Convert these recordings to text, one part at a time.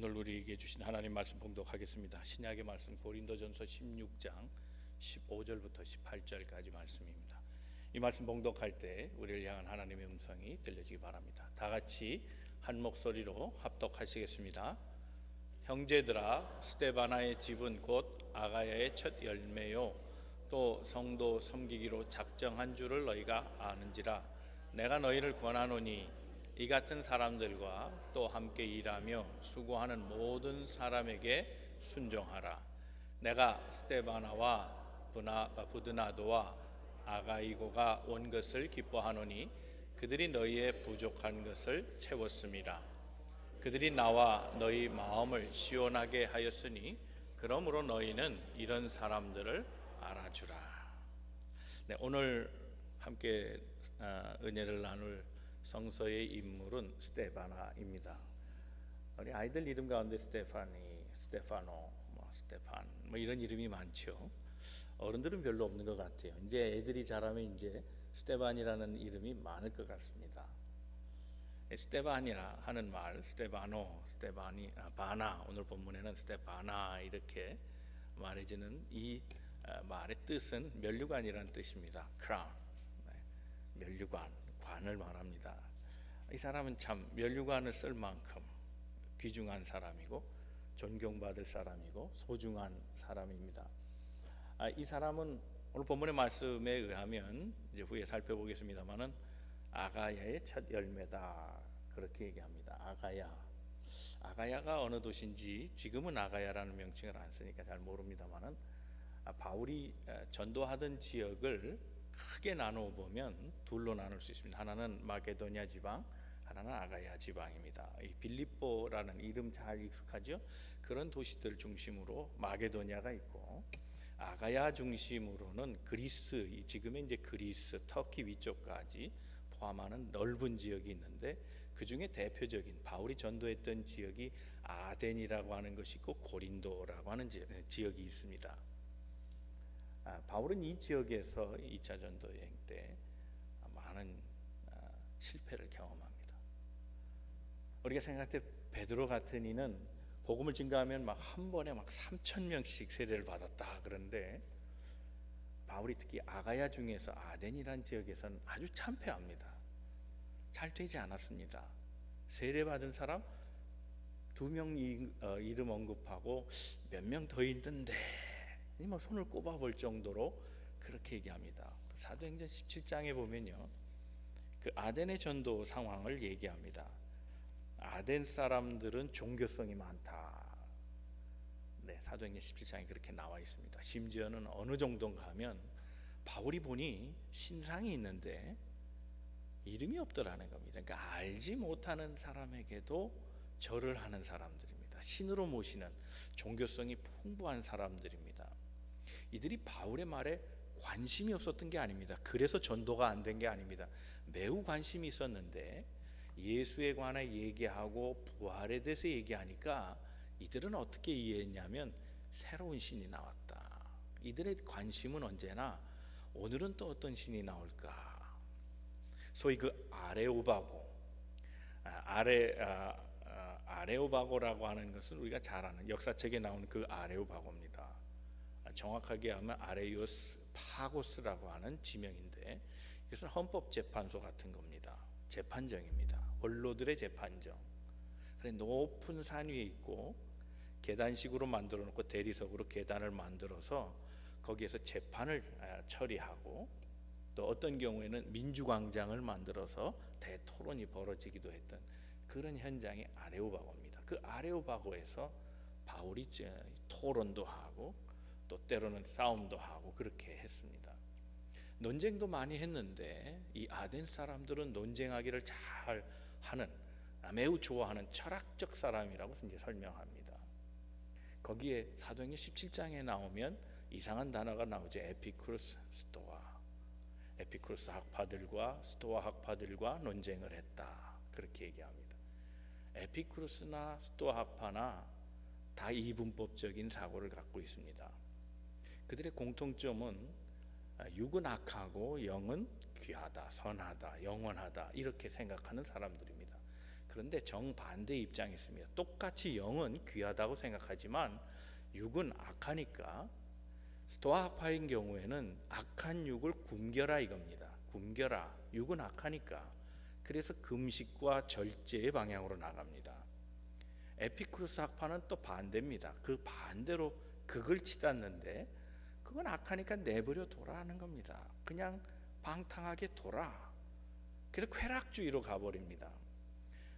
오늘 우리에게 주신 하나님 말씀 봉독하겠습니다. 신약의 말씀 고린도전서 16장 15절부터 18절까지 말씀입니다. 이 말씀 봉독할 때 우리를 향한 하나님의 음성이 들려지기 바랍니다. 다 같이 한 목소리로 합독하시겠습니다. 형제들아, 스데바나의 집은 곧 아가야의 첫 열매요 또 성도 섬기기로 작정한 줄을 너희가 아는지라. 내가 너희를 권하노니 이 같은 사람들과 또 함께 일하며 수고하는 모든 사람에게 순종하라. 내가 스데바나와 부드나도와 아가이고가 온 것을 기뻐하노니 그들이 너희의 부족한 것을 채웠음이라. 그들이 나와 너희 마음을 시원하게 하였으니 그러므로 너희는 이런 사람들을 알아주라. 네, 오늘 함께 은혜를 나눌 성서의 인물은 스데바나입니다. 우리 아이들 이름 가운데 스테파니, 스테파노, 스테판 이런 이름이 많죠. 어른들은 별로 없는 것 같아요. 이제 애들이 자라면 이제 스테반이라는 이름이 많을 것 같습니다. 스테반이라 하는 말, 스테바노, 스테바니, 바나, 오늘 본문에는 스테바나 이렇게 말해지는 이 말의 뜻은 면류관이라는 뜻입니다. 크라운, 면류관, 관을 말합니다. 이 사람은 참 면류관을 쓸 만큼 귀중한 사람이고 존경받을 사람이고 소중한 사람입니다. 이 사람은 오늘 본문의 말씀에 의하면 이제 후에 살펴보겠습니다만은 아가야의 첫 열매다 그렇게 얘기합니다. 아가야가 어느 도시인지 지금은 아가야라는 명칭을 안 쓰니까 잘 모릅니다만은 바울이 전도하던 지역을 크게 나누어 보면 둘로 나눌 수 있습니다. 하나는 마게도냐 지방, 하나는 아가야 지방입니다. 이 빌립보라는 이름 잘 익숙하죠? 그런 도시들 중심으로 마게도냐가 있고, 아가야 중심으로는 그리스, 지금의 이제 그리스, 터키 위쪽까지 포함하는 넓은 지역이 있는데 그 중에 대표적인 바울이 전도했던 지역이 아덴이라고 하는 것이 있고 고린도라고 하는 지역이 있습니다. 바울은 이 지역에서 2차 전도 여행 때 많은 실패를 경험합니다. 우리가 생각할 때 베드로 같은 이는 복음을 증거하면 한 번에 3,000명씩 세례를 받았다 그런데 바울이 특히 아가야 중에서 아덴이라는 지역에서는 아주 참패합니다. 잘 되지 않았습니다. 세례 받은 사람 2명 이름 언급하고 몇 명 더 있는데 손을 꼽아볼 정도로 그렇게 얘기합니다. 사도행전 17장에 보면요, 그 아덴의 전도 상황을 얘기합니다. 아덴 사람들은 종교성이 많다. 네, 사도행전 17장에 그렇게 나와 있습니다. 심지어는 어느 정도인가 하면 바울이 보니 신상이 있는데 이름이 없더라는 겁니다. 그러니까 알지 못하는 사람에게도 절을 하는 사람들입니다. 신으로 모시는 종교성이 풍부한 사람들입니다. 이들이 바울의 말에 관심이 없었던 게 아닙니다. 그래서 전도가 안 된 게 아닙니다. 매우 관심이 있었는데 예수에 관해 얘기하고 부활에 대해서 얘기하니까 이들은 어떻게 이해했냐면 새로운 신이 나왔다. 이들의 관심은 언제나 오늘은 또 어떤 신이 나올까. 소위 그 아레오바고라고 하는 것은 우리가 잘 아는 역사책에 나오는 그 아레오바고입니다. 정확하게 하면 아레이오스 파고스라고 하는 지명인데 이것은 헌법재판소 같은 겁니다. 재판정입니다. 원로들의 재판정. 높은 산 위에 있고 계단식으로 만들어 놓고 대리석으로 계단을 만들어서 거기에서 재판을 처리하고 또 어떤 경우에는 민주광장을 만들어서 대토론이 벌어지기도 했던 그런 현장이 아레오바고입니다. 그 아레오바고에서 바울이 토론도 하고 또 때로는 싸움도 하고 그렇게 했습니다. 논쟁도 많이 했는데 이 아덴 사람들은 논쟁하기를 잘 하는 매우 좋아하는 철학적 사람이라고 이제 설명합니다. 거기에 사도행전 17장에 나오면 이상한 단어가 나오죠. 에피쿠르스, 스토아. 에피쿠르스 학파들과 스토아 학파들과 논쟁을 했다. 그렇게 얘기합니다. 에피쿠르스나 스토아 학파나 다 이분법적인 사고를 갖고 있습니다. 그들의 공통점은 육은 악하고 영은 귀하다, 선하다, 영원하다 이렇게 생각하는 사람들입니다. 그런데 정반대 입장이 있습니다. 똑같이 영은 귀하다고 생각하지만 육은 악하니까, 스토아 학파인 경우에는 악한 육을 굶겨라 이겁니다. 굶겨라. 육은 악하니까. 그래서 금식과 절제의 방향으로 나갑니다. 에피쿠르스 학파는 또 반대입니다. 그 반대로 극을 치닫는데, 그건 악하니까 내버려 둬라 하는 겁니다. 그냥 방탕하게 둬라. 그래서 쾌락주의로 가버립니다.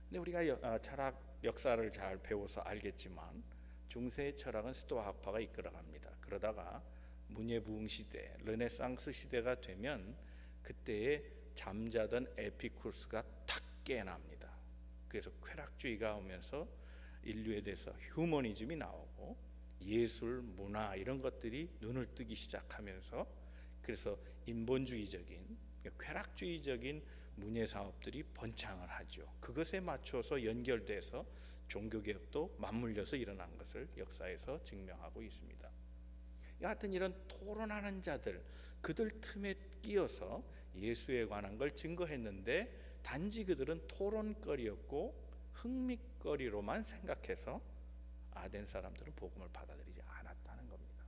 근데 우리가 철학 역사를 잘 배워서 알겠지만 중세의 철학은 스토아 학파가 이끌어갑니다. 그러다가 문예부흥 시대, 르네상스 시대가 되면 그때에 잠자던 에피쿠르스가 탁 깨어납니다. 그래서 쾌락주의가 오면서 인류에 대해서 휴머니즘이 나오고 예술, 문화 이런 것들이 눈을 뜨기 시작하면서, 그래서 인본주의적인 쾌락주의적인 문예 사업들이 번창을 하죠. 그것에 맞춰서 연결돼서 종교개혁도 맞물려서 일어난 것을 역사에서 증명하고 있습니다. 여하튼 이런 토론하는 자들, 그들 틈에 끼어서 예수에 관한 걸 증거했는데, 단지 그들은 토론거리였고 흥미거리로만 생각해서 아덴 사람들은 복음을 받아들이지 않았다는 겁니다.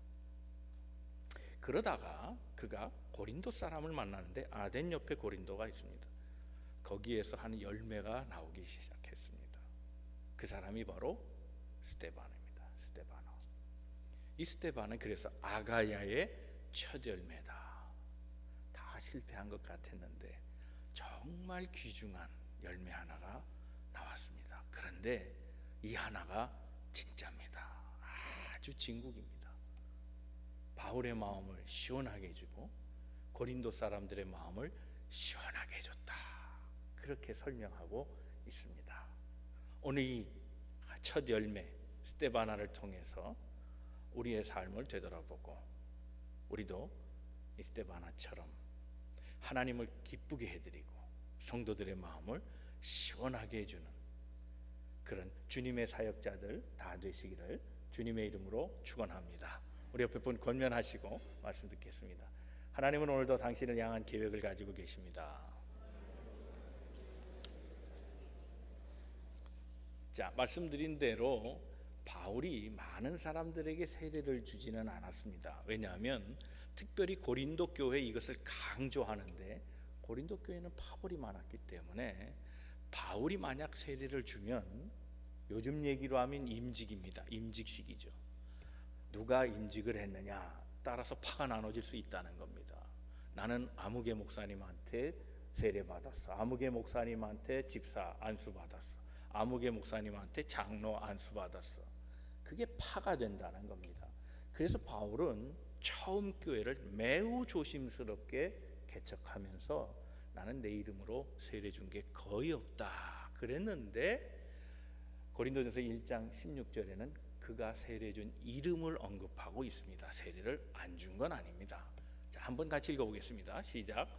그러다가 그가 고린도 사람을 만나는데, 아덴 옆에 고린도가 있습니다. 거기에서 한 열매가 나오기 시작했습니다. 그 사람이 바로 스데반입니다. 스데바노. 이 스데반은 그래서 아가야의 첫 열매다. 다 실패한 것 같았는데 정말 귀중한 열매 하나가 나왔습니다. 그런데 이 하나가 진짜입니다. 아주 진국입니다. 바울의 마음을 시원하게 해주고 고린도 사람들의 마음을 시원하게 해줬다. 그렇게 설명하고 있습니다. 오늘 이 첫 열매 스데바나를 통해서 우리의 삶을 되돌아보고, 우리도 이 스데바나처럼 하나님을 기쁘게 해드리고 성도들의 마음을 시원하게 해주는 그런 주님의 사역자들 다 되시기를 주님의 이름으로 축원합니다. 우리 옆에 분 권면하시고 말씀 듣겠습니다. 하나님은 오늘도 당신을 향한 계획을 가지고 계십니다. 자, 말씀드린 대로 바울이 많은 사람들에게 세례를 주지는 않았습니다. 왜냐하면 특별히 고린도 교회 이것을 강조하는데, 고린도 교회는 파벌이 많았기 때문에 바울이 만약 세례를 주면 요즘 얘기로 하면 임직입니다. 임직식이죠. 누가 임직을 했느냐 따라서 파가 나눠질 수 있다는 겁니다. 나는 아무개 목사님한테 세례 받았어. 아무개 목사님한테 집사 안수 받았어. 아무개 목사님한테 장로 안수 받았어. 그게 파가 된다는 겁니다. 그래서 바울은 처음 교회를 매우 조심스럽게 개척하면서 나는 내 이름으로 세례 준 게 거의 없다 그랬는데, 고린도전서 1장 16절에는 그가 세례 준 이름을 언급하고 있습니다. 세례를 안 준 건 아닙니다. 자, 한번 같이 읽어보겠습니다. 시작.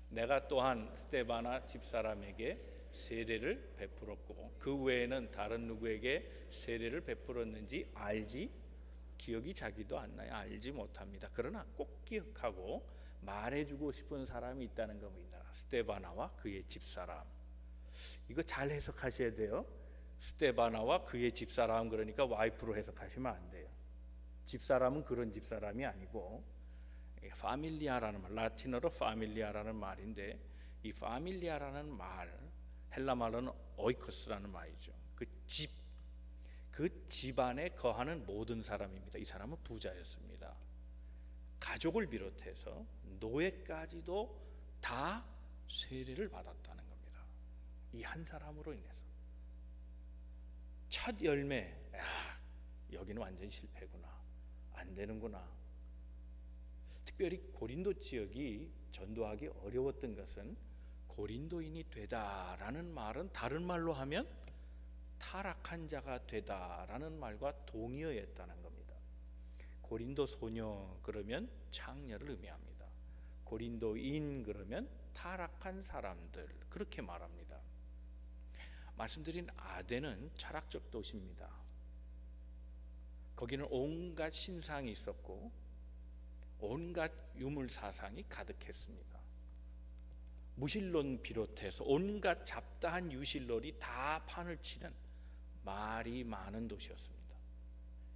내가 또한 스데바나 집사람에게 세례를 베풀었고 그 외에는 다른 누구에게 세례를 베풀었는지 기억이 자기도 안 나요. 알지 못합니다. 그러나 꼭 기억하고 말해주고 싶은 사람이 있다는 겁니다. 스데바나와 그의 집사람. 이거 잘 해석하셔야 돼요. 스데바나와 그의 집사람, 그러니까 와이프로 해석하시면 안 돼요. 집사람은 그런 집사람이 아니고, 파밀리아라는 말, 라틴어로 파밀리아라는 말인데, 이 파밀리아라는 말 헬라 말로는 오이코스라는 말이죠. 그 집안에 거하는 모든 사람입니다. 이 사람은 부자였습니다. 가족을 비롯해서 노예까지도 다 세례를 받았다는 겁니다. 이 한 사람으로 인해서. 첫 열매, 여기는 완전 실패구나, 안 되는구나. 특별히 고린도 지역이 전도하기 어려웠던 것은 고린도인이 되다라는 말은 다른 말로 하면 타락한 자가 되다라는 말과 동의어였다는 겁니다. 고린도 소녀 그러면 창녀를 의미합니다. 고린도인 그러면 타락한 사람들, 그렇게 말합니다. 말씀드린 아덴은 철학적 도시입니다. 거기는 온갖 신상이 있었고 온갖 유물 사상이 가득했습니다. 무신론 비롯해서 온갖 잡다한 유실론이 다 판을 치는 말이 많은 도시였습니다.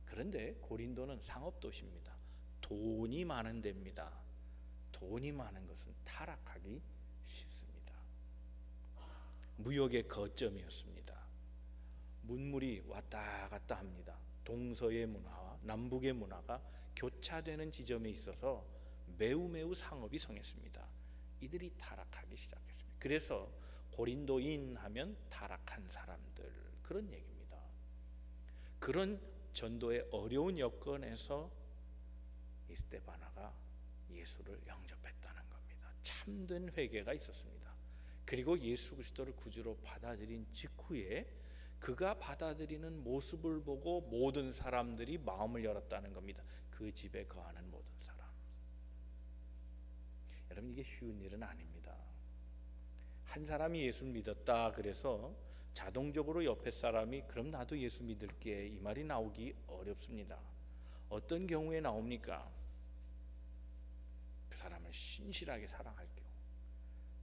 그런데 고린도는 상업도시입니다. 돈이 많은 데입니다. 돈이 많은 것은 타락하기 쉽습니다. 무역의 거점이었습니다. 문물이 왔다 갔다 합니다. 동서의 문화와 남북의 문화가 교차되는 지점에 있어서 매우 상업이 성했습니다. 이들이 타락하기 시작했습니다. 그래서 고린도인 하면 타락한 사람들, 그런 얘기입니다. 그런 전도의 어려운 여건에서 이 스데바나가 예수를 영접했다는 겁니다. 참된 회개가 있었습니다. 그리고 예수 그리스도를 구주로 받아들인 직후에 그가 받아들이는 모습을 보고 모든 사람들이 마음을 열었다는 겁니다. 그 집에 거하는 모든 사람. 여러분, 이게 쉬운 일은 아닙니다. 한 사람이 예수를 믿었다 그래서 자동적으로 옆에 사람이 그럼 나도 예수 믿을게, 이 말이 나오기 어렵습니다. 어떤 경우에 나옵니까? 그 사람을 신실하게 사랑할 경우,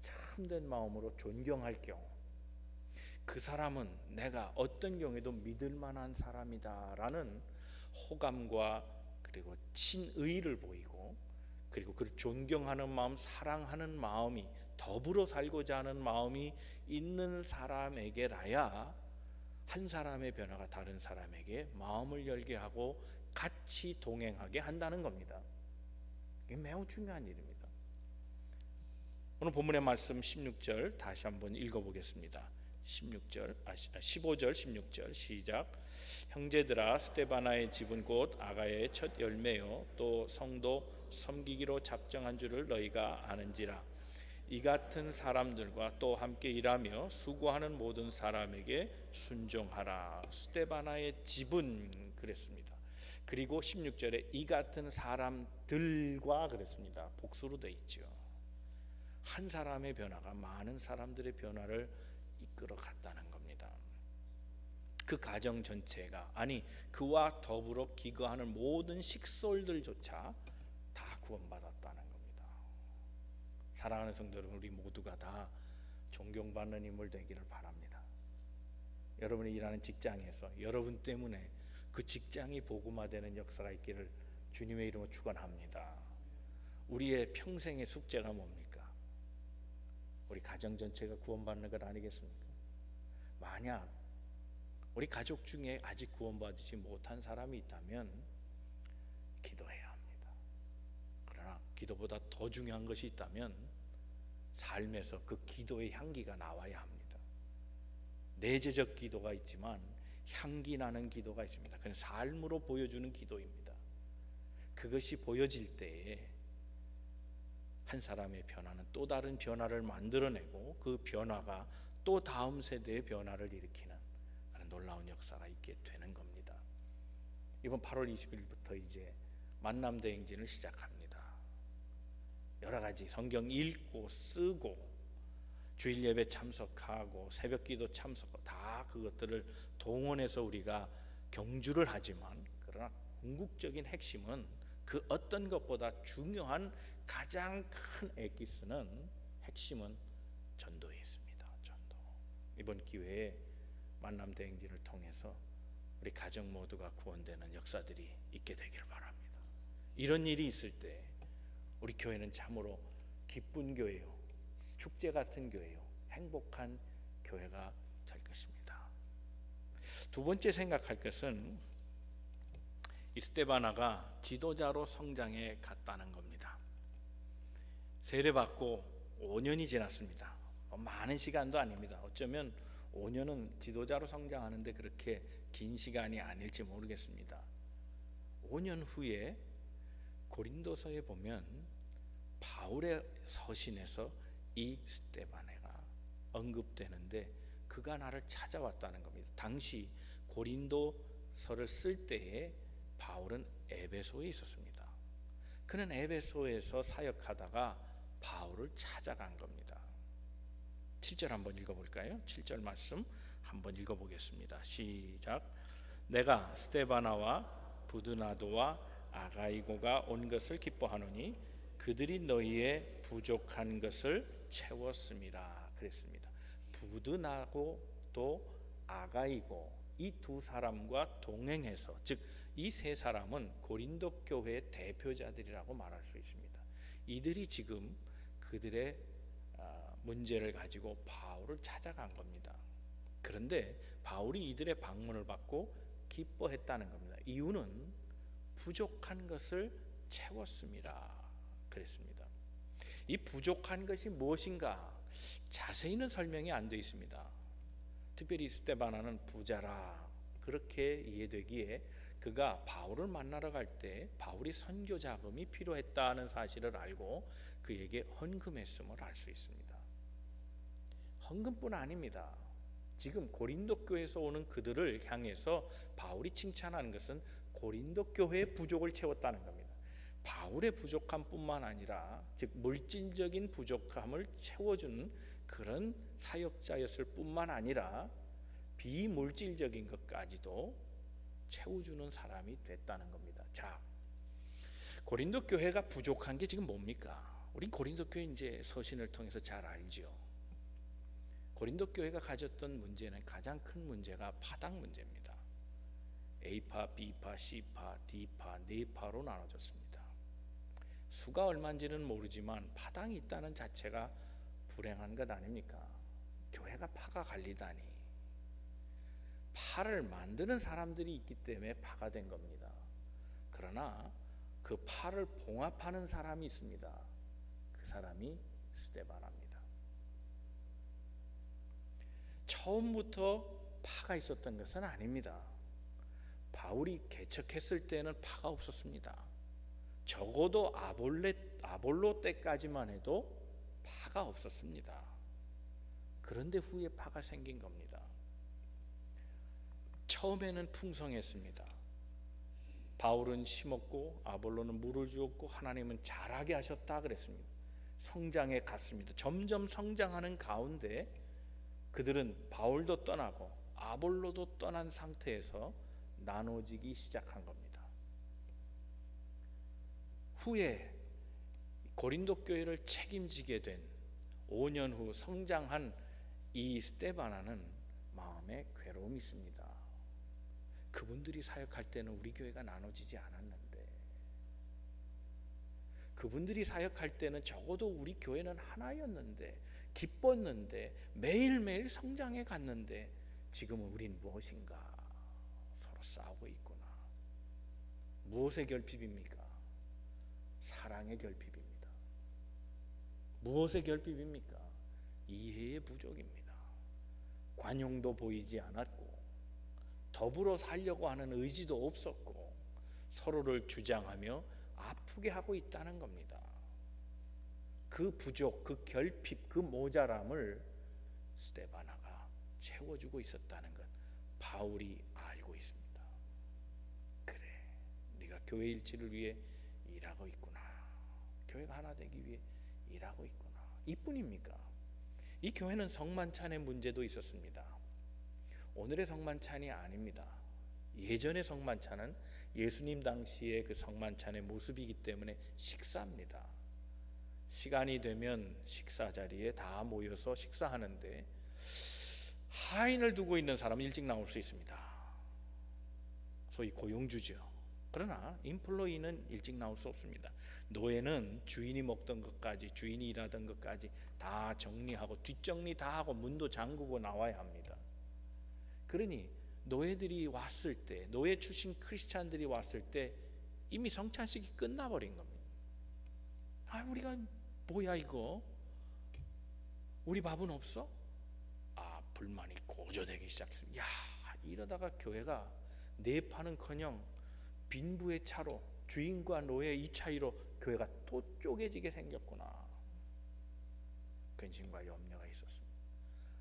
참된 마음으로 존경할 경우, 그 사람은 내가 어떤 경우에도 믿을 만한 사람이다라는 호감과 그리고 친의를 보이고, 그리고 그를 존경하는 마음, 사랑하는 마음이, 더불어 살고자 하는 마음이 있는 사람에게라야 한 사람의 변화가 다른 사람에게 마음을 열게 하고 같이 동행하게 한다는 겁니다. 이게 매우 중요한 일입니다. 오늘 본문의 말씀 16절 다시 한번 읽어보겠습니다. 15절 16절 시작. 형제들아, 스데바나의 집은 곧 아가야의 첫 열매요 또 성도 섬기기로 작정한 줄을 너희가 아는지라. 이 같은 사람들과 또 함께 일하며 수고하는 모든 사람에게 순종하라. 스데바나의 집은 그랬습니다. 그리고 16절에 이 같은 사람들과 그랬습니다. 복수로 되어 있죠. 한 사람의 변화가 많은 사람들의 변화를 이끌어 갔다는 겁니다. 그 가정 전체가, 아니 그와 더불어 기거하는 모든 식솔들조차 다 구원받았다는 겁니다. 사랑하는 성도 여러분, 우리 모두가 다 존경받는 인물 되기를 바랍니다. 여러분이 일하는 직장에서 여러분 때문에 그 직장이 복음화되는 역사가 있기를 주님의 이름으로 축원합니다. 우리의 평생의 숙제가 뭡니까? 우리 가정 전체가 구원받는 것 아니겠습니까? 만약 우리 가족 중에 아직 구원받지 못한 사람이 있다면 기도해야 합니다. 그러나 기도보다 더 중요한 것이 있다면 삶에서 그 기도의 향기가 나와야 합니다. 내재적 기도가 있지만 향기 나는 기도가 있습니다. 그건 삶으로 보여주는 기도입니다. 그것이 보여질 때에 한 사람의 변화는 또 다른 변화를 만들어내고 그 변화가 또 다음 세대의 변화를 일으키는 그런 놀라운 역사가 있게 되는 겁니다. 이번 8월 20일부터 이제 만남 대행진을 시작합니다. 여러 가지 성경 읽고 쓰고 주일 예배 참석하고 새벽 기도 참석하고 다 그것들을 동원해서 우리가 경주를 하지만, 그러나 궁극적인 핵심은 그 어떤 것보다 중요한 가장 큰 엑기스는, 핵심은 전도에 있습니다. 전도. 이번 기회에 만남 대행진을 통해서 우리 가정 모두가 구원되는 역사들이 있게 되기를 바랍니다. 이런 일이 있을 때 우리 교회는 참으로 기쁜 교회요, 축제 같은 교회요, 행복한 교회가 될 것입니다. 두 번째 생각할 것은 이 스데바나가 지도자로 성장해 갔다는 겁니다. 세례받고 5년이 지났습니다. 많은 시간도 아닙니다. 어쩌면 5년은 지도자로 성장하는데 그렇게 긴 시간이 아닐지 모르겠습니다. 5년 후에 고린도서에 보면 바울의 서신에서 이 스데바나가 언급되는데 그가 나를 찾아왔다는 겁니다. 당시 고린도서를 쓸 때에 바울은 에베소에 있었습니다. 그는 에베소에서 사역하다가 바울을 찾아간 겁니다. 7절 한번 읽어볼까요? 7절 말씀 한번 읽어보겠습니다. 시작. 내가 스데바나와 부드나도와 아가이고가 온 것을 기뻐하노니 그들이 너희의 부족한 것을 채웠습니다. 그랬습니다. 부드나고 또 아가이고 이 두 사람과 동행해서, 즉 이 세 사람은 고린도 교회의 대표자들이라고 말할 수 있습니다. 이들이 지금 그들의 문제를 가지고 바울을 찾아간 겁니다. 그런데 바울이 이들의 방문을 받고 기뻐했다는 겁니다. 이유는 부족한 것을 채웠습니다. 그랬습니다. 이 부족한 것이 무엇인가 자세히는 설명이 안 되어 있습니다. 특별히 스데바나는 부자라 그렇게 이해되기에 그가 바울을 만나러 갈 때 바울이 선교 자금이 필요했다는 사실을 알고 그에게 헌금했음을 알 수 있습니다. 헌금뿐 아닙니다. 지금 고린도 교회에서 오는 그들을 향해서 바울이 칭찬하는 것은 고린도 교회의 부족을 채웠다는 겁니다. 바울의 부족함뿐만 아니라 즉 물질적인 부족함을 채워주는 그런 사역자였을 뿐만 아니라 비물질적인 것까지도 채워주는 사람이 됐다는 겁니다. 자, 고린도 교회가 부족한 게 지금 뭡니까? 우린 고린도 교회 이제 서신을 통해서 잘 알죠. 고린도 교회가 가졌던 문제는 가장 큰 문제가 파당 문제입니다. A파, B파, C파, D파, 네 파로 나눠졌습니다. 수가 얼마인지는 모르지만 파당이 있다는 자체가 불행한 것 아닙니까? 교회가 파가 갈리다니. 파를 만드는 사람들이 있기 때문에 파가 된 겁니다. 그러나 그 파를 봉합하는 사람이 있습니다. 그 사람이 스데바나입니다. 처음부터 파가 있었던 것은 아닙니다. 바울이 개척했을 때는 파가 없었습니다. 적어도 아볼로 때까지만 해도 파가 없었습니다. 그런데 후에 파가 생긴 겁니다. 처음에는 풍성했습니다. 바울은 심었고 아볼로는 물을 주었고 하나님은 자라게 하셨다 그랬습니다. 성장해 갔습니다. 점점 성장하는 가운데 그들은 바울도 떠나고 아볼로도 떠난 상태에서 나눠지기 시작한 겁니다. 후에 고린도 교회를 책임지게 된 5년 후 성장한 이 스데바나는 마음에 괴로움이 있습니다. 그분들이 사역할 때는 우리 교회가 나눠지지 않았는데, 그분들이 사역할 때는 적어도 우리 교회는 하나였는데, 기뻤는데, 매일매일 성장해 갔는데 지금은 우린 무엇인가? 서로 싸우고 있구나. 무엇의 결핍입니까? 사랑의 결핍입니다. 무엇의 결핍입니까? 이해의 부족입니다. 관용도 보이지 않았고 더불어 살려고 하는 의지도 없었고 서로를 주장하며 아프게 하고 있다는 겁니다. 그 부족, 그 결핍, 그 모자람을 스데바나가 채워주고 있었다는 것 바울이 알고 있습니다. 그래, 네가 교회 일치를 위해 일하고 있구나. 교회가 하나 되기 위해 일하고 있구나. 이뿐입니까? 이 교회는 성만찬의 문제도 있었습니다. 오늘의 성만찬이 아닙니다. 예전의 성만찬은 예수님 당시의 그 성만찬의 모습이기 때문에 식사입니다. 시간이 되면 식사 자리에 다 모여서 식사하는데 하인을 두고 있는 사람은 일찍 나올 수 있습니다. 소위 고용주죠. 그러나 인플로이는 일찍 나올 수 없습니다. 노예는 주인이 먹던 것까지, 주인이 일하던 것까지 다 정리하고 뒷정리 다 하고 문도 잠그고 나와야 합니다. 그러니 노예들이 왔을 때, 노예 출신 크리스찬들이 왔을 때 이미 성찬식이 끝나버린 겁니다. 아, 우리가 뭐야 이거? 우리 밥은 없어? 아, 불만이 고조되기 시작했습니다. 야, 이러다가 교회가 내 파는커녕 빈부의 차로, 주인과 노예 이 차이로 교회가 또 쪼개지게 생겼구나. 근심과 염려가 있었습니다.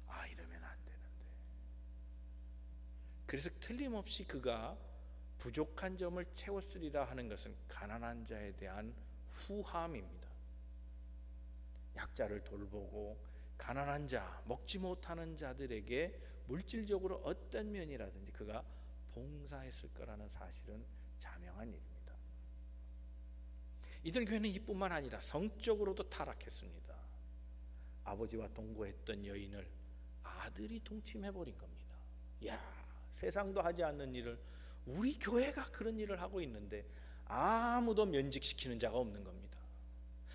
아, 이러면 안 되는데. 그래서 틀림없이 그가 부족한 점을 채웠으리라 하는 것은 가난한 자에 대한 후함입니다. 약자를 돌보고 가난한 자, 먹지 못하는 자들에게 물질적으로 어떤 면이라든지 그가 봉사했을 거라는 사실은 자명한 일입니다. 이들 교회는 이뿐만 아니라 성적으로도 타락했습니다. 아버지와 동거했던 여인을 아들이 동침해버린 겁니다. 야, 세상도 하지 않는 일을 우리 교회가 그런 일을 하고 있는데 아무도 면직시키는 자가 없는 겁니다.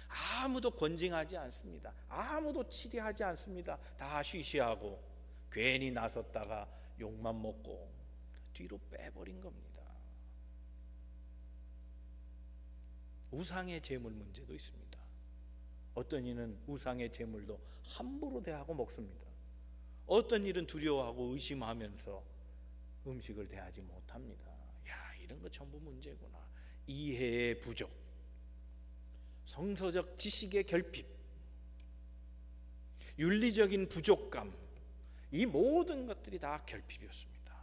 아무도 권징하지 않습니다. 아무도 치리하지 않습니다. 다 쉬쉬하고 괜히 나섰다가 욕만 먹고 뒤로 빼버린 겁니다. 우상의 제물 문제도 있습니다. 어떤 이는 우상의 제물도 함부로 대하고 먹습니다. 어떤 일은 두려워하고 의심하면서 음식을 대하지 못합니다. 야, 이런 거 전부 문제구나. 이해의 부족, 성서적 지식의 결핍, 윤리적인 부족감, 이 모든 것들이 다 결핍이었습니다.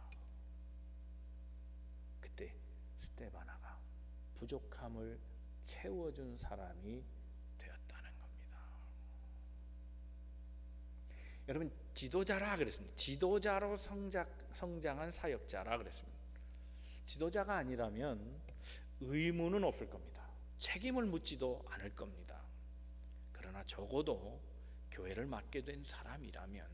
그때 스데바나가 부족함을 채워준 사람이 되었다는 겁니다. 여러분, 지도자라 그랬습니다. 지도자로 성장한 사역자라 그랬습니다. 지도자가 아니라면 의무는 없을 겁니다. 책임을 묻지도 않을 겁니다. 그러나 적어도 교회를 맡게 된 사람이라면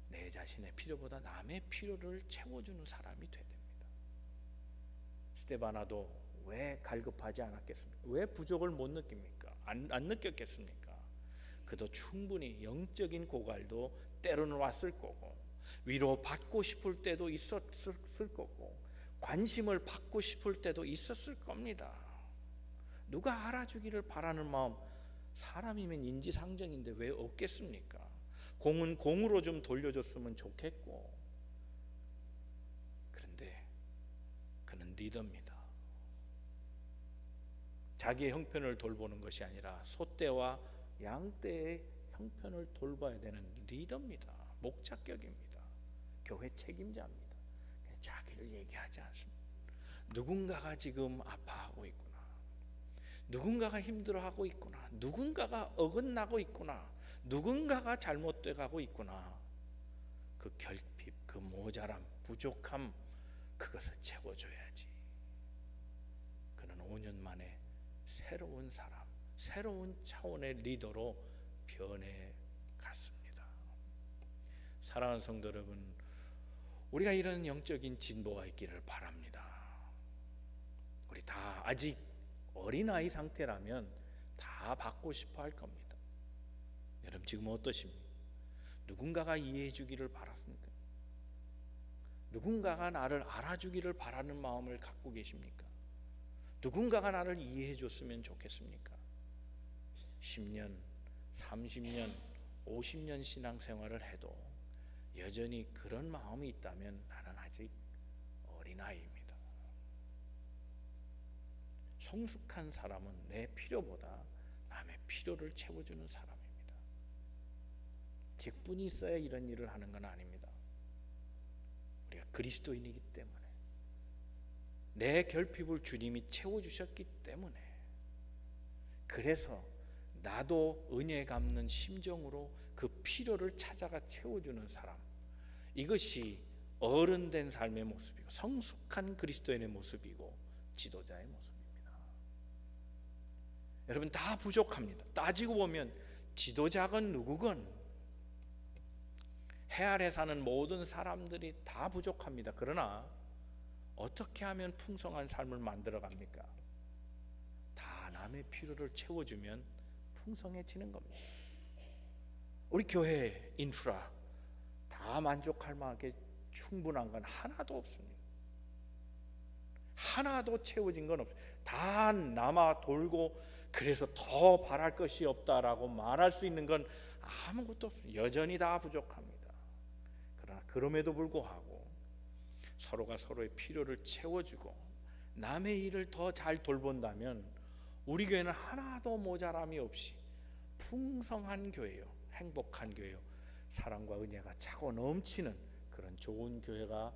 내 자신의 필요보다 남의 필요를 채워주는 사람이 돼야 됩니다. 스데바나도 왜 갈급하지 않았겠습니까? 왜 부족을 못 느낍니까? 안 느꼈겠습니까? 그도 충분히 영적인 고갈도 때로는 왔을 거고, 위로 받고 싶을 때도 있었을 거고, 관심을 받고 싶을 때도 있었을 겁니다. 누가 알아주기를 바라는 마음, 사람이면 인지상정인데 왜 없겠습니까? 공은 공으로 좀 돌려줬으면 좋겠고. 그런데 그는 리더입니다. 자기의 형편을 돌보는 것이 아니라 소떼와 양떼의 형편을 돌봐야 되는 리더입니다. 목자격입니다. 교회 책임자입니다. 자기를 얘기하지 않습니다. 누군가가 지금 아파하고 있구나, 누군가가 힘들어하고 있구나, 누군가가 어긋나고 있구나, 누군가가 잘못돼 가고 있구나. 그 결핍, 그 모자람, 부족함, 그것을 채워줘야지. 그는 5년 만에 새로운 사람, 새로운 차원의 리더로 변해갔습니다. 사랑하는 성도 여러분, 우리가 이런 영적인 진보가 있기를 바랍니다. 우리 다 아직 어린아이 상태라면 다 받고 싶어 할 겁니다. 여러분, 지금 어떠십니까? 누군가가 이해해 주기를 바랍니까? 누군가가 나를 알아주기를 바라는 마음을 갖고 계십니까? 누군가가 나를 이해해 줬으면 좋겠습니까? 10년, 30년, 50년 신앙생활을 해도 여전히 그런 마음이 있다면 나는 아직 어린아이입니다. 성숙한 사람은 내 필요보다 남의 필요를 채워주는 사람입니다. 직분이 있어야 이런 일을 하는 건 아닙니다. 우리가 그리스도인이기 때문에, 내 결핍을 주님이 채워주셨기 때문에, 그래서 나도 은혜 갚는 심정으로 그 필요를 찾아가 채워주는 사람, 이것이 어른된 삶의 모습이고 성숙한 그리스도인의 모습이고 지도자의 모습입니다. 여러분, 다 부족합니다. 따지고 보면 지도자건 누구건 해 아래 사는 모든 사람들이 다 부족합니다. 그러나 어떻게 하면 풍성한 삶을 만들어갑니까? 다 남의 필요를 채워주면 풍성해지는 겁니다. 우리 교회 인프라 다 만족할 만하게 충분한 건 하나도 없습니다. 하나도 채워진 건 없어요. 다 남아 돌고, 그래서 더 바랄 것이 없다라고 말할 수 있는 건 아무것도 없습니다. 여전히 다 부족합니다. 그러나 그럼에도 불구하고 서로가 서로의 필요를 채워주고 남의 일을 더 잘 돌본다면 우리 교회는 하나도 모자람이 없이 풍성한 교회요, 행복한 교회요, 사랑과 은혜가 차고 넘치는 그런 좋은 교회가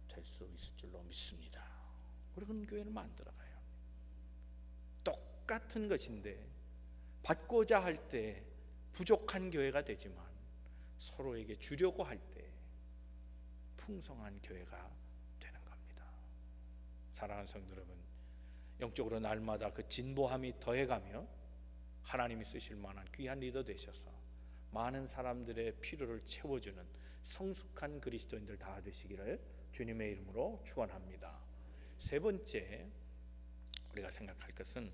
될 수 있을 줄로 믿습니다. 우리 그런 교회를 만들어가요. 똑같은 것인데 받고자 할 때 부족한 교회가 되지만 서로에게 주려고 할 때 풍성한 교회가 되는 겁니다. 사랑하는 성도 여러분, 영적으로 날마다 그 진보함이 더해가며 하나님이 쓰실 만한 귀한 리더 되셔서 많은 사람들의 필요를 채워주는 성숙한 그리스도인들 다 되시기를 주님의 이름으로 축원합니다. 세 번째 우리가 생각할 것은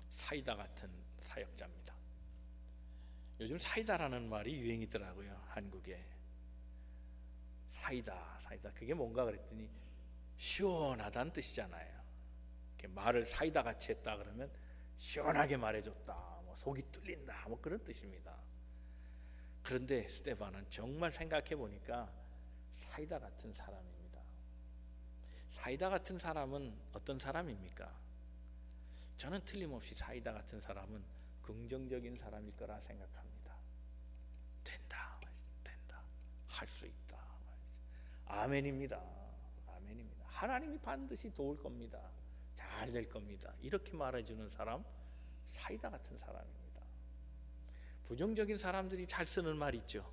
사이다 같은 사역자입니다. 요즘 사이다라는 말이 유행이더라고요. 한국에 사이다 그게 뭔가 그랬더니 시원하다는 뜻이잖아요. 이렇게 말을 사이다 같이 했다 그러면 시원하게 말해줬다, 뭐 속이 뚫린다, 뭐 그런 뜻입니다. 그런데 스데반은 정말 생각해 보니까 사이다 같은 사람입니다. 사이다 같은 사람은 어떤 사람입니까? 저는 틀림없이 사이다 같은 사람은 긍정적인 사람일 거라 생각합니다. 된다, 할 수 있다. 아멘입니다. 아멘입니다. 하나님이 반드시 도울 겁니다. 잘 될 겁니다. 이렇게 말해주는 사람, 사이다 같은 사람입니다. 부정적인 사람들이 잘 쓰는 말 있죠.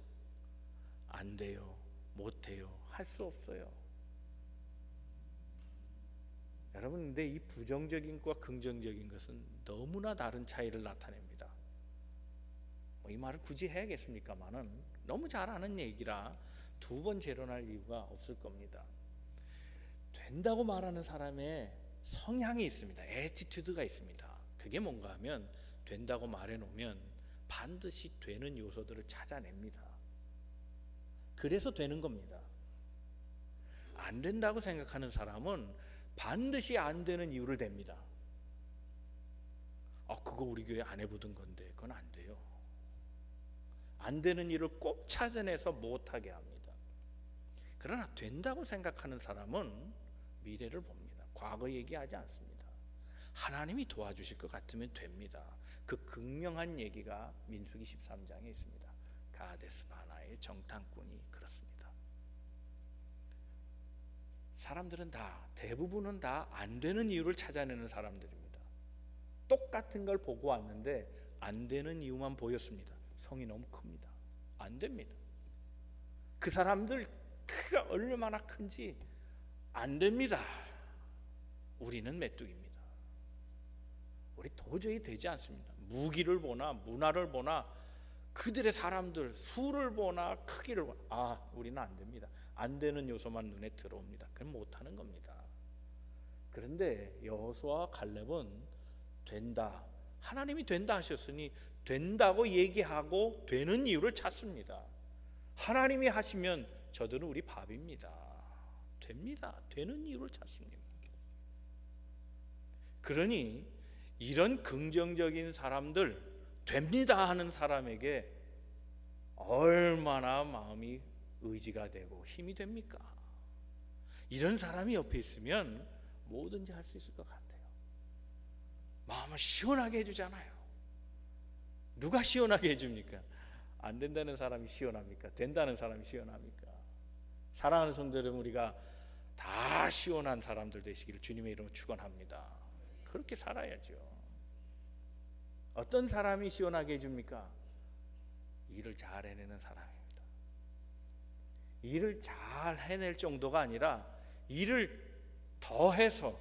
안 돼요, 못 해요, 할 수 없어요. 여러분, 근데 이 부정적인 것과 긍정적인 것은 너무나 다른 차이를 나타냅니다. 이 말을 굳이 해야겠습니까만은 너무 잘 아는 얘기라 두 번 재론할 이유가 없을 겁니다. 된다고 말하는 사람의 성향이 있습니다. 애티튜드가 있습니다. 그게 뭔가 하면 된다고 말해 놓으면 반드시 되는 요소들을 찾아냅니다. 그래서 되는 겁니다. 안 된다고 생각하는 사람은 반드시 안 되는 이유를 댑니다. 그거 우리 교회 안 해보던 건데 그건 안 돼요. 안 되는 일을 꼭 찾아내서 못하게 합니다. 그러나 된다고 생각하는 사람은 미래를 봅니다. 과거 얘기하지 않습니다. 하나님이 도와주실 것 같으면 됩니다. 그 극명한 얘기가 민수기 13장에 있습니다. 가데스 바나의 정탐꾼이 그렇습니다. 사람들은 대부분은 다 안 되는 이유를 찾아내는 사람들입니다. 똑같은 걸 보고 왔는데 안 되는 이유만 보였습니다. 성이 너무 큽니다. 안 됩니다. 그 사람들 크가 얼마나 큰지 안 됩니다. 우리는 메뚜기입니다. 우리 도저히 되지 않습니다. 무기를 보나 문화를 보나 그들의 사람들 수를 보나 크기를 보나 우리는 안 됩니다. 안 되는 요소만 눈에 들어옵니다. 그건 못하는 겁니다. 그런데 여호수아와 갈렙은 된다, 하나님이 된다 하셨으니 된다고 얘기하고 되는 이유를 찾습니다. 하나님이 하시면 저들은 우리 밥입니다. 됩니다. 되는 이유를 찾습니다. 그러니 이런 긍정적인 사람들, 됩니다 하는 사람에게 얼마나 마음이 의지가 되고 힘이 됩니까? 이런 사람이 옆에 있으면 뭐든지 할 수 있을 것 같아요. 마음을 시원하게 해주잖아요. 누가 시원하게 해줍니까? 안 된다는 사람이 시원합니까? 된다는 사람이 시원합니까? 사랑하는 성도 여러분, 우리가 다 시원한 사람들 되시기를 주님의 이름으로 축원합니다. 그렇게 살아야죠. 어떤 사람이 시원하게 해줍니까? 일을 잘 해내는 사람입니다. 일을 잘 해낼 정도가 아니라 일을 더해서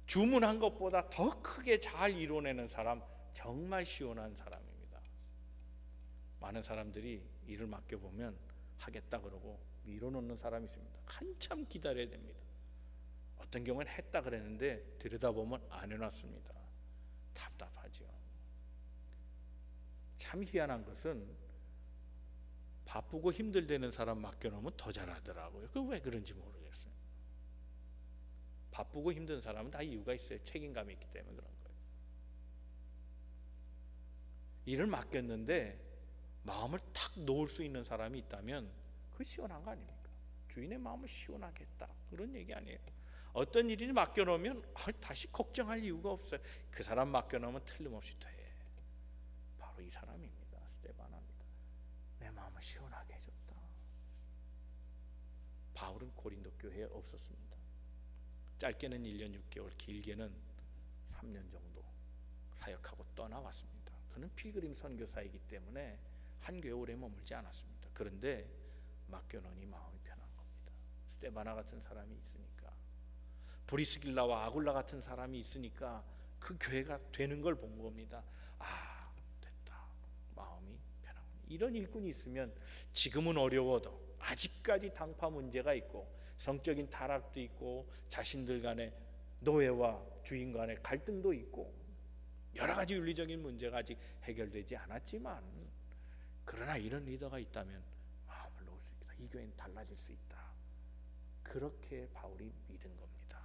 주문한 것보다 더 크게 잘 이뤄내는 사람, 정말 시원한 사람입니다. 많은 사람들이 일을 맡겨보면 하겠다 그러고 미뤄놓는 사람이 있습니다. 한참 기다려야 됩니다. 어떤 경우는 했다 그랬는데 들여다보면 안 해놨습니다. 답답하죠. 참 희한한 것은 바쁘고 힘들다는 사람 맡겨놓으면 더 잘하더라고요. 그 왜 그런지 모르겠어요. 바쁘고 힘든 사람은 다 이유가 있어요. 책임감이 있기 때문에 그런 거예요. 일을 맡겼는데 마음을 탁 놓을 수 있는 사람이 있다면 그 시원한 거 아닙니까? 주인의 마음을 시원하겠다, 그런 얘기 아니에요. 어떤 일이 맡겨놓으면 다시 걱정할 이유가 없어요. 그 사람 맡겨놓으면 틀림없이 돼. 바로 이 사람입니다. 스데반입니다. 내 마음을 시원하게 해줬다. 바울은 고린도 교회에 없었습니다. 짧게는 1년 6개월, 길게는 3년 정도 사역하고 떠나왔습니다. 그는 필그림 선교사이기 때문에 한 교회 오래 머물지 않았습니다. 그런데 맡겨놓으니 마음이 편한 겁니다. 스데바나 같은 사람이 있으니까, 브리스길라와 아굴라 같은 사람이 있으니까 그 교회가 되는 걸 본 겁니다. 아, 됐다. 마음이 편하고. 이런 일꾼이 있으면 지금은 어려워도 아직까지 당파 문제가 있고 성적인 타락도 있고 자신들 간의 노예와 주인 간의 갈등도 있고 여러 가지 윤리적인 문제가 아직 해결되지 않았지만, 그러나 이런 리더가 있다면 마음을 놓을 수 있다. 이 교회는 달라질 수 있다. 그렇게 바울이 믿은 겁니다.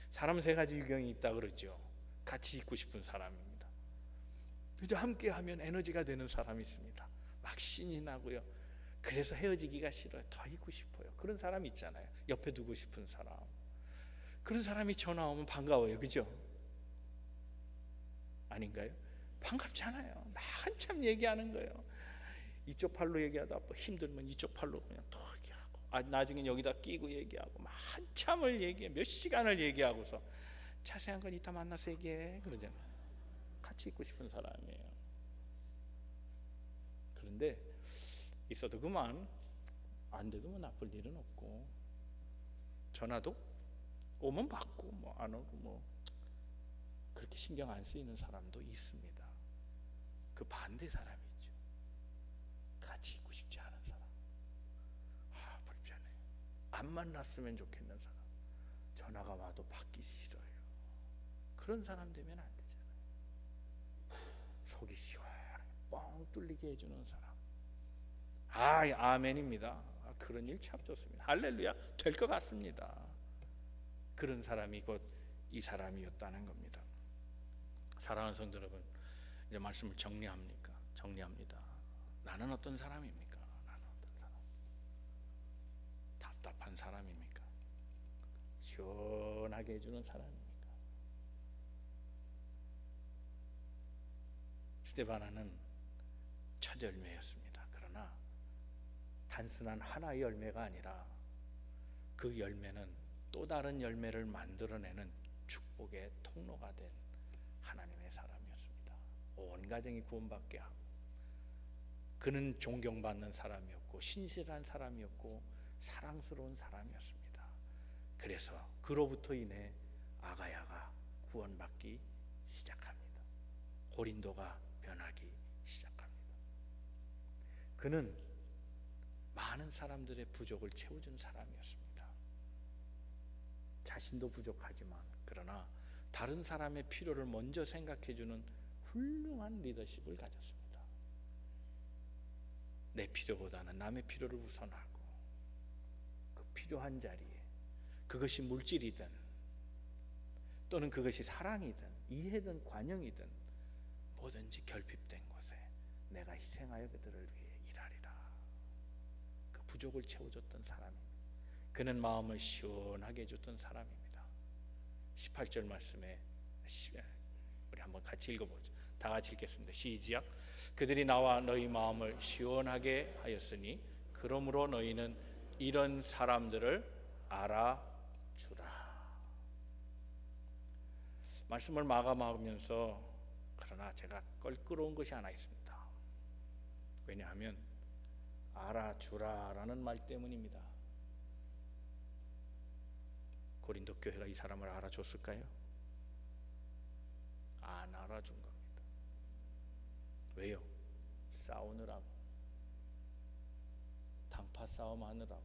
사람 세 가지 유경이 있다 그러죠. 같이 있고 싶은 사람입니다. 그저 함께하면 에너지가 되는 사람이 있습니다. 막 신이 나고요. 그래서 헤어지기가 싫어요. 더 있고 싶어요. 그런 사람 있잖아요. 옆에 두고 싶은 사람. 그런 사람이 전화 오면 반가워요. 그죠? 아닌가요? 반갑잖아요. 막 한참 얘기하는 거예요. 이쪽 팔로 얘기하다 힘들면 이쪽 팔로 그냥 더 얘기하고, 나중엔 여기다 끼고 얘기하고, 막 한참을 얘기해. 몇 시간을 얘기하고서 자세한 건 이따 만나서 얘기해 그러잖아요. 같이 있고 싶은 사람이에요. 그런데 있어도 그만, 안 돼도 뭐 나쁠 일은 없고, 전화도 오면 받고 뭐 안 오고 뭐 그렇게 신경 안 쓰이는 사람도 있습니다. 그 반대 사람이 있죠. 같이 있고 싶지 않은 사람. 불편해. 안 만났으면 좋겠는 사람. 전화가 와도 받기 싫어요. 그런 사람 되면 안 되잖아요. 속이 시원하게 뻥 뚫리게 해주는 사람. 아멘입니다. 그런 일 참 좋습니다. 할렐루야. 될 것 같습니다. 그런 사람이 곧 이 사람이었다는 겁니다. 사랑하는 성도 여러분, 이제 말씀을 정리합니다. 나는 어떤 사람입니까? 나는 어떤 사람? 답답한 사람입니까? 시원하게 해주는 사람입니까? 스데바나는 첫 열매였습니다. 그러나 단순한 하나의 열매가 아니라 그 열매는 또 다른 열매를 만들어내는 축복의 통로가 된 하나님의 사람이었습니다. 온 가정이 구원받게 하고, 그는 존경받는 사람이었고 신실한 사람이었고 사랑스러운 사람이었습니다. 그래서 그로부터 인해 아가야가 구원받기 시작합니다. 고린도가 변하기 시작합니다. 그는 많은 사람들의 부족을 채워준 사람이었습니다. 자신도 부족하지만 그러나 다른 사람의 필요를 먼저 생각해주는 훌륭한 리더십을 가졌습니다. 내 필요보다는 남의 필요를 우선하고, 그 필요한 자리에, 그것이 물질이든 또는 그것이 사랑이든 이해든 관용이든 뭐든지 결핍된 곳에 내가 희생하여 그들을 위해 일하리라. 그 부족을 채워줬던 사람입니다. 그는 마음을 시원하게 해줬던 사람입니다. 18절 말씀에 우리 한번 같이 읽어보죠. 다 같이 읽겠습니다. 시작. 그들이 나와 너희 마음을 시원하게 하였으니 그러므로 너희는 이런 사람들을 알아주라. 말씀을 마감하면서 그러나 제가 껄끄러운 것이 하나 있습니다. 왜냐하면 알아주라라는 말 때문입니다. 고린도 교회가 이 사람을 알아줬을까요? 안 알아준 겁니다. 왜요? 싸우느라고, 당파 싸움 하느라고,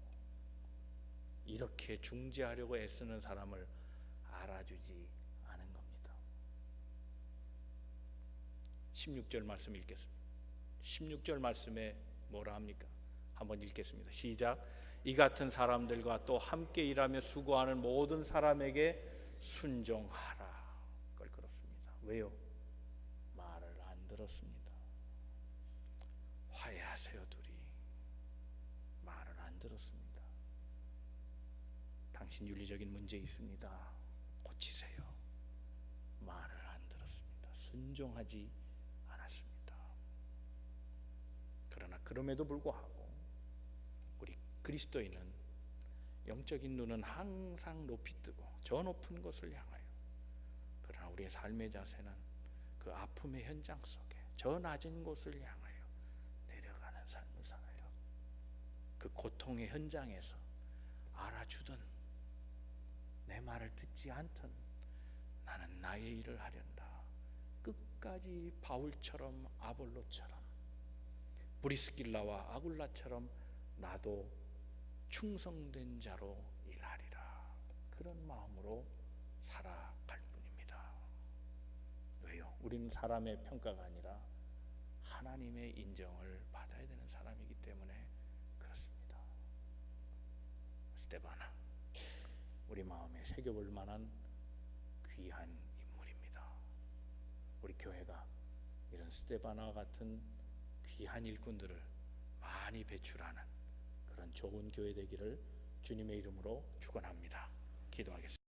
이렇게 중재하려고 애쓰는 사람을 알아주지 않은 겁니다. 16절 말씀 읽겠습니다. 16절 말씀에 뭐라 합니까? 한번 읽겠습니다. 시작. 이 같은 사람들과 또 함께 일하며 수고하는 모든 사람에게 순종하라. 껄끄럽습니다. 왜요? 말을 안 들었습니다. 화해하세요. 둘이 말을 안 들었습니다. 당신 윤리적인 문제 있습니다. 고치세요. 말을 안 들었습니다. 순종하지 않았습니다. 그러나 그럼에도 불구하고 우리 그리스도인은 영적인 눈은 항상 높이 뜨고 저 높은 곳을 향하여, 그러나 우리의 삶의 자세는 그 아픔의 현장 속에 저 낮은 곳을 향하여 내려가는 삶을 살아요. 그 고통의 현장에서 알아주든 내 말을 듣지 않든 나는 나의 일을 하련다. 끝까지 바울처럼 아볼로처럼 브리스길라와 아굴라처럼 나도 충성된 자로 일하리라. 그런 마음으로 살아갈 뿐입니다. 왜요? 우리는 사람의 평가가 아니라 하나님의 인정을 받아야 되는 사람이기 때문에 그렇습니다. 스데바나, 우리 마음에 새겨볼 만한 귀한 인물입니다. 우리 교회가 이런 스데바나 같은 귀한 일꾼들을 많이 배출하는 그런 좋은 교회 되기를 주님의 이름으로 축원합니다. 기도하겠습니다.